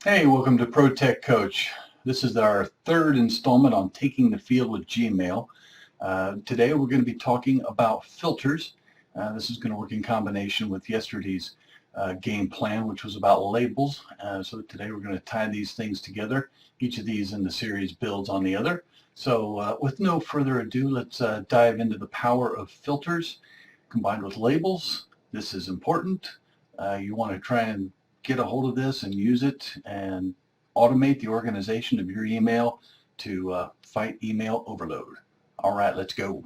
Hey, welcome to ProTech Coach. This is our third installment on taking the field with Gmail. Today we're going to be talking about filters. This is going to work in combination with yesterday's game plan, which was about labels. So today we're going to tie these things together. Each of these in the series builds on the other. So with no further ado, let's dive into the power of filters combined with labels. This is important. You want to try and get a hold of this and use it and automate the organization of your email to fight email overload. All right, let's go.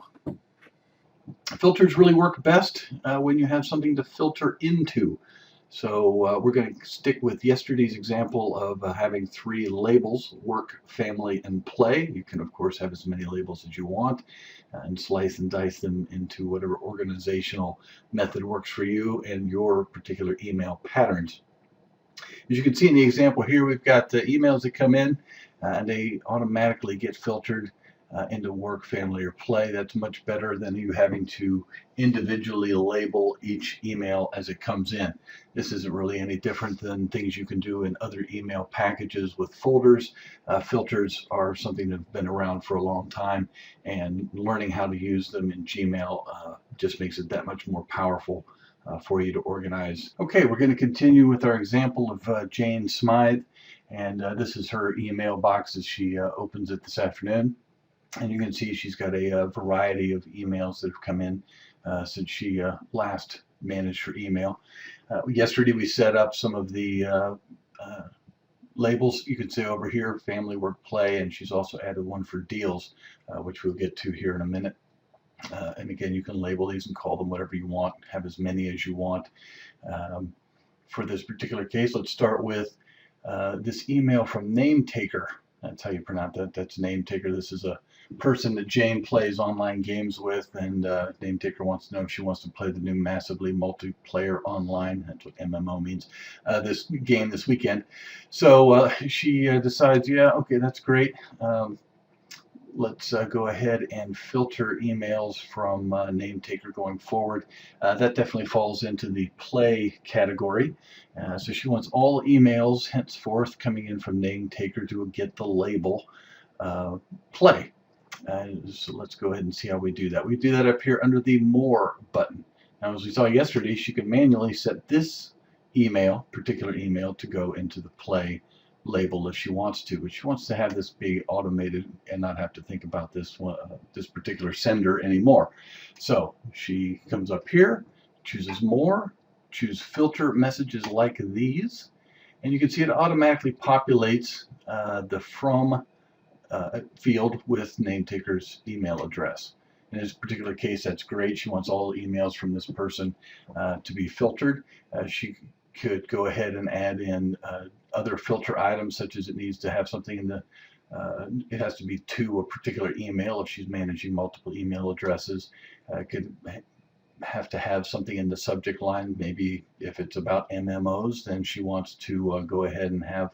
Filters really work best when you have something to filter into. So we're going to stick with yesterday's example of having three labels: work, family, and play. You can, of course, have as many labels as you want and slice and dice them into whatever organizational method works for you and your particular email patterns. As you can see in the example here, we've got the emails that come in and they automatically get filtered into work, family, or play. That's much better than you having to individually label each email as it comes in. This isn't really any different than things you can do in other email packages with folders. Filters are something that have been around for a long time, and learning how to use them in Gmail just makes it that much more powerful for you to organize. Okay, we're going to continue with our example of Jane Smythe, and this is her email box as she opens it this afternoon. And you can see she's got a variety of emails that have come in since she last managed her email. Yesterday we set up some of the labels. You can see over here, family, work, play, and she's also added one for deals, which we'll get to here in a minute. And again, you can label these and call them whatever you want, have as many as you want. Um, for this particular case, let's start with this email from NameTaker. That's how you pronounce that. That's NameTaker. This is a person that Jane plays online games with, and NameTaker wants to know if she wants to play the new massively multiplayer online. That's what MMO means. This game this weekend. So she decides, yeah, okay, that's great. Let's go ahead and filter emails from NameTaker going forward. That definitely falls into the play category. So she wants all emails henceforth coming in from NameTaker to get the label play. So let's go ahead and see how we do that. We do that up here under the More button. Now, as we saw yesterday, she could manually set this particular email, to go into the play label if she wants to, but she wants to have this be automated and not have to think about this particular sender anymore. So she comes up here, chooses More, choose Filter Messages like these, and you can see it automatically populates the From field with NameTaker's email address. In this particular case, that's great. She wants all emails from this person to be filtered. She could go ahead and add in other filter items, such as it needs to have something in the it has to be to a particular email if she's managing multiple email addresses. Could have to have something in the subject line. Maybe if it's about MMOs, then she wants to go ahead and have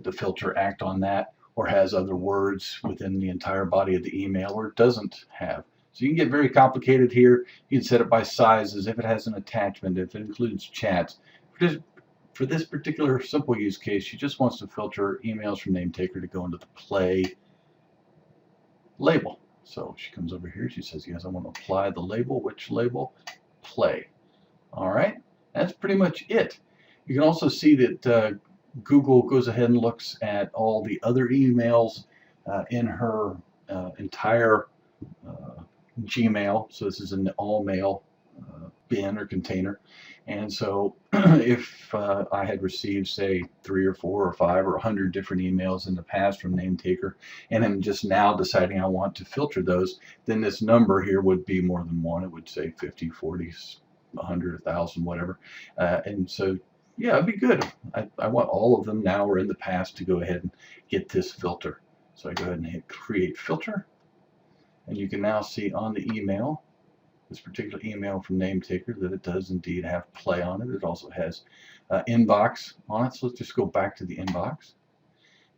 the filter act on that, or has other words within the entire body of the email, or it doesn't have. So you can get very complicated here. You can set it by sizes, if it has an attachment, if it includes chats. For this particular simple use case, she just wants to filter emails from NameTaker to go into the play label. So she comes over here, she says, yes, I want to apply the label. Which label? Play. All right, that's pretty much it. You can also see that Google goes ahead and looks at all the other emails in her entire Gmail. So this is an all mail bin or container. And so if I had received, say, 3 or 4 or 5 or 100 different emails in the past from NameTaker, and I'm just now deciding I want to filter those, then this number here would be more than one. It would say 50, 40, 100, 1,000, whatever. And so, yeah, it'd be good. I want all of them now or in the past to go ahead and get this filter. So I go ahead and hit Create Filter. And you can now see on the email, this particular email from NameTaker, that it does indeed have play on it. It also has inbox on it. So let's just go back to the inbox.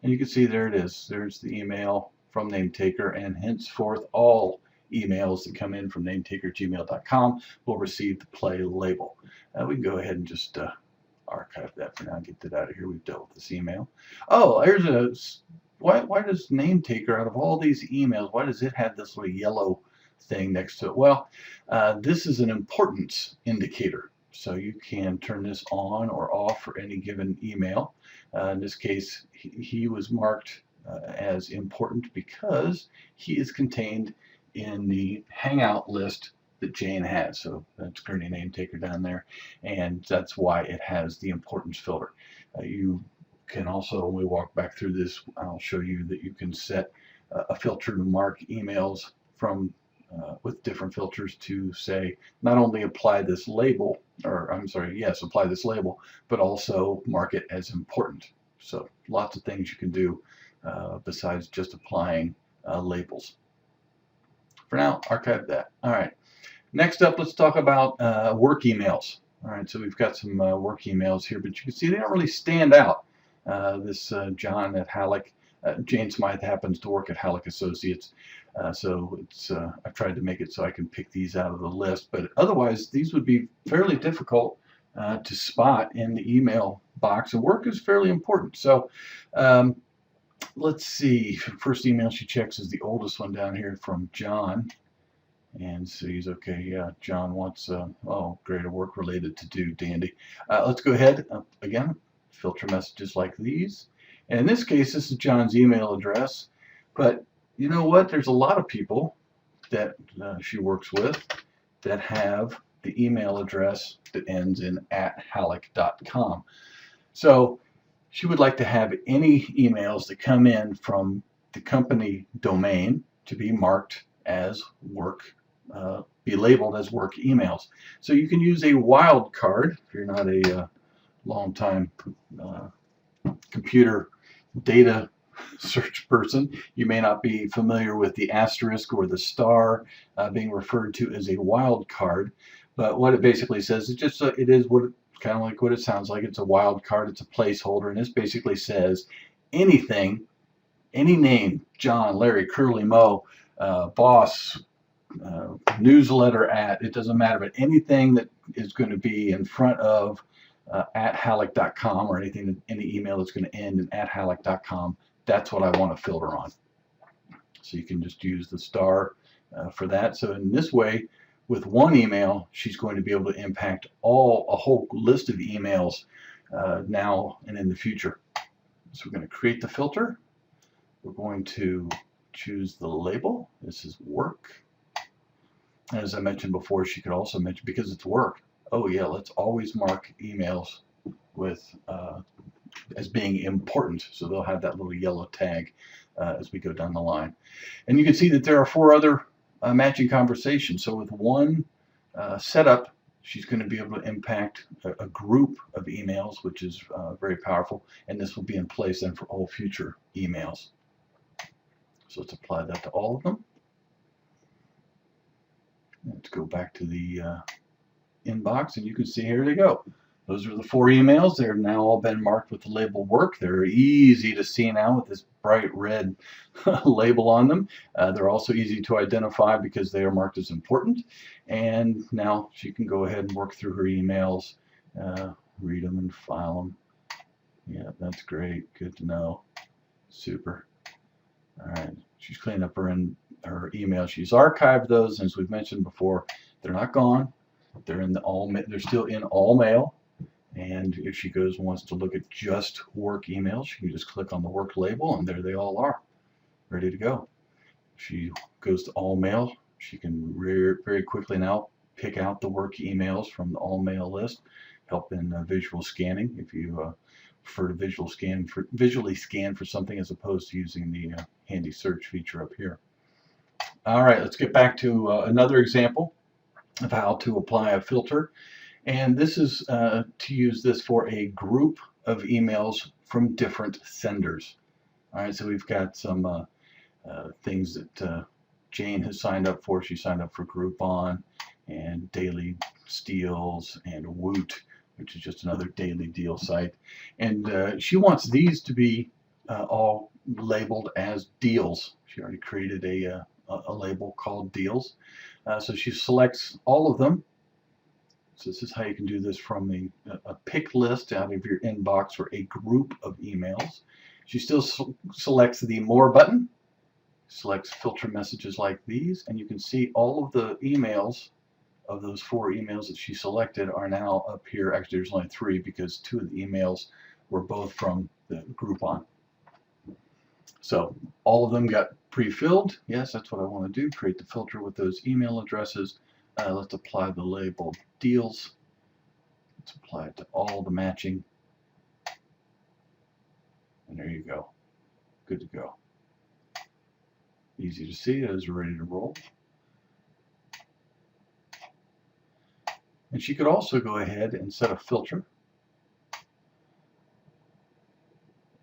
And you can see there it is. There's the email from NameTaker, and henceforth all emails that come in from NameTaker@gmail.com will receive the play label. We can go ahead and just archive that for now. Get that out of here. We've dealt with this email. Oh, here's a why does name taker, out of all these emails, why does it have this little yellow thing next to it? Well, this is an importance indicator. So you can turn this on or off for any given email. In this case, he was marked as important because he is contained in the Hangout list that Jane has. So that's Gurney name taker down there, and that's why it has the importance filter. You can also, when we walk back through this, I'll show you that you can set a filter to mark emails from with different filters to say not only apply this label, or I'm sorry, yes, apply this label, but also mark it as important. So lots of things you can do besides just applying labels. For now, archive that. All right. Next up, let's talk about work emails. All right, so we've got some work emails here, but you can see they don't really stand out. This John at Halleck, Jane Smythe happens to work at Halleck Associates, so it's I've tried to make it so I can pick these out of the list, but otherwise these would be fairly difficult to spot in the email box, and work is fairly important. So let's see, first email she checks is the oldest one down here from John. And sees, okay, yeah, John wants, oh, great, a work related to do, dandy. Let's go ahead, again, filter messages like these. And in this case, this is John's email address. But you know what? There's a lot of people that she works with that have the email address that ends in @halleck.com. So she would like to have any emails that come in from the company domain to be marked as work, be labeled as work emails. So you can use a wildcard if you're not a long-time computer data search person. You may not be familiar with the asterisk or the star being referred to as a wildcard, but what it basically says is just it is what kind of like what it sounds like. It's a wildcard. It's a placeholder, and this basically says anything, any name, John, Larry, Curly, Mo, boss, newsletter at, it doesn't matter, but anything that is going to be in front of @halleck.com or anything, any email that's going to end in @halleck.com, that's what I want to filter on. So you can just use the star for that. So in this way, with one email, she's going to be able to impact a whole list of emails now and in the future. So we're going to create the filter. We're going to choose the label. This is work. And as I mentioned before, she could also mention, because it's work, oh yeah, let's always mark emails with as being important. So they'll have that little yellow tag as we go down the line. And you can see that there are 4 other matching conversations. So with one setup, she's going to be able to impact a group of emails, which is very powerful. And this will be in place then for all future emails. So let's apply that to all of them. Let's go back to the inbox, and you can see here they go. Those are the 4 emails. They're now all been marked with the label work. They're easy to see now with this bright red label on them. They're also easy to identify because they are marked as important. And now she can go ahead and work through her emails, read them and file them. Yeah, that's great. Good to know. Super. All right, she's cleaning up her email. She's archived those, and as we've mentioned before, they're not gone. They're in they're still in all mail. And if she goes and wants to look at just work emails, she can just click on the work label, and there they all are, ready to go. If she goes to all mail, she can very quickly now pick out the work emails from the all mail list. Help in visual scanning if you prefer to visually scan for something as opposed to using the handy search feature up here. All right, let's get back to another example of how to apply a filter. And this is to use this for a group of emails from different senders. All right, so we've got some things that Jane has signed up for. She signed up for Groupon and Daily Steals and Woot, which is just another daily deal site. And she wants these to be all labeled as deals. She already created a label called deals. So she selects all of them. So this is how you can do this from a pick list out of your inbox or a group of emails. She still selects the More button, selects filter messages like these, and you can see all of the emails of those 4 emails that she selected are now up here. Actually, there's only 3 because 2 of the emails were both from the Groupon. So all of them got pre-filled. Yes, that's what I want to do. Create the filter with those email addresses. Let's apply the label deals. Let's apply it to all the matching. And there you go. Good to go. Easy to see as we're ready to roll. And she could also go ahead and set a filter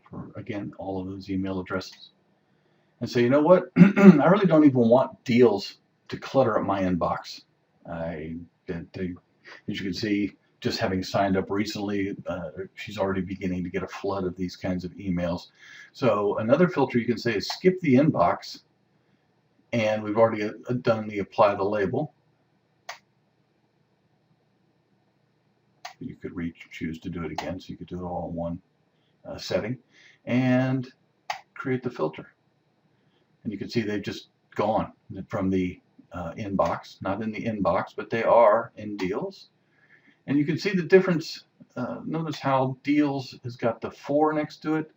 for, again, all of those email addresses. And say, you know what? I really don't even want deals to clutter up my inbox. As you can see, just having signed up recently, she's already beginning to get a flood of these kinds of emails. So another filter you can say is skip the inbox, and we've already done the apply the label. You could choose to do it again, so you could do it all in one setting, and create the filter. And you can see they've just gone from the inbox, not in the inbox, but they are in deals. And you can see the difference. Notice how deals has got the 4 next to it.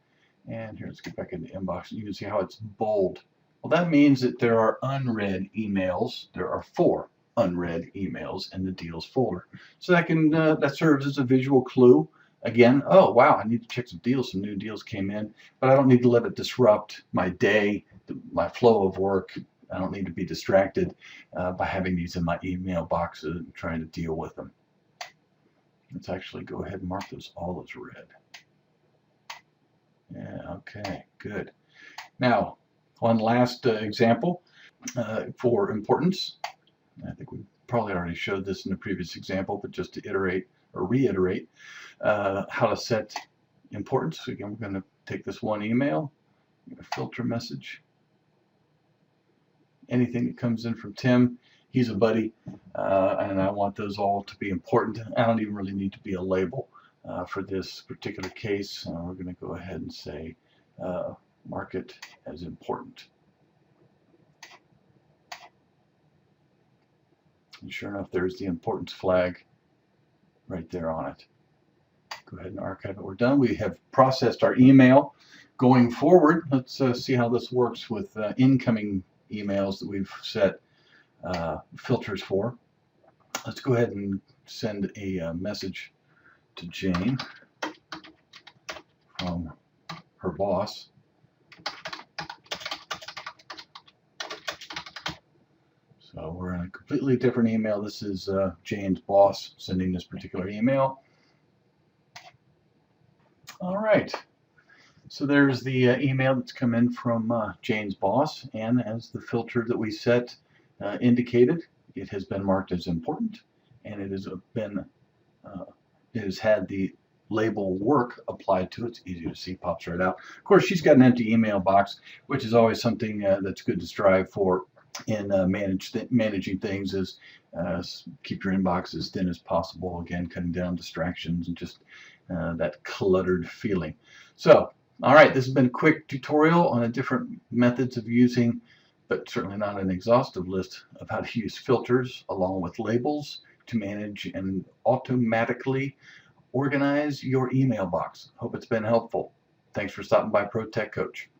And here, let's get back into inbox. You can see how it's bold. Well, that means that there are unread emails. There are 4 unread emails in the deals folder. So that serves as a visual clue. Again, oh wow, I need to check some deals. Some new deals came in, but I don't need to let it disrupt my day, my flow of work. I don't need to be distracted by having these in my email boxes and trying to deal with them. Let's actually go ahead and mark those all as red. Yeah, okay, good. Now, one last example for importance. I think we probably already showed this in the previous example, but just to iterate or reiterate how to set importance. So again, we're going to take this one email, filter message. Anything that comes in from Tim, he's a buddy, and I want those all to be important. I don't even really need to be a label for this particular case. We're going to go ahead and say mark it as important. And sure enough, there's the importance flag right there on it. Go ahead and archive it. We're done. We have processed our email. Going forward, let's see how this works with incoming emails that we've set filters for. Let's go ahead and send a message to Jane from her boss. So we're in a completely different email. This is Jane's boss sending this particular email. All right. So there's the email that's come in from Jane's boss, and as the filter that we set indicated, it has been marked as important, and it has had the label work applied to it. It's easy to see, pops right out. Of course, she's got an empty email box, which is always something that's good to strive for in managing things, is keep your inbox as thin as possible. Again, cutting down distractions and just that cluttered feeling. So, all right, this has been a quick tutorial on the different methods of using, but certainly not an exhaustive list, of how to use filters along with labels to manage and automatically organize your email box. Hope it's been helpful. Thanks for stopping by Pro Tech Coach.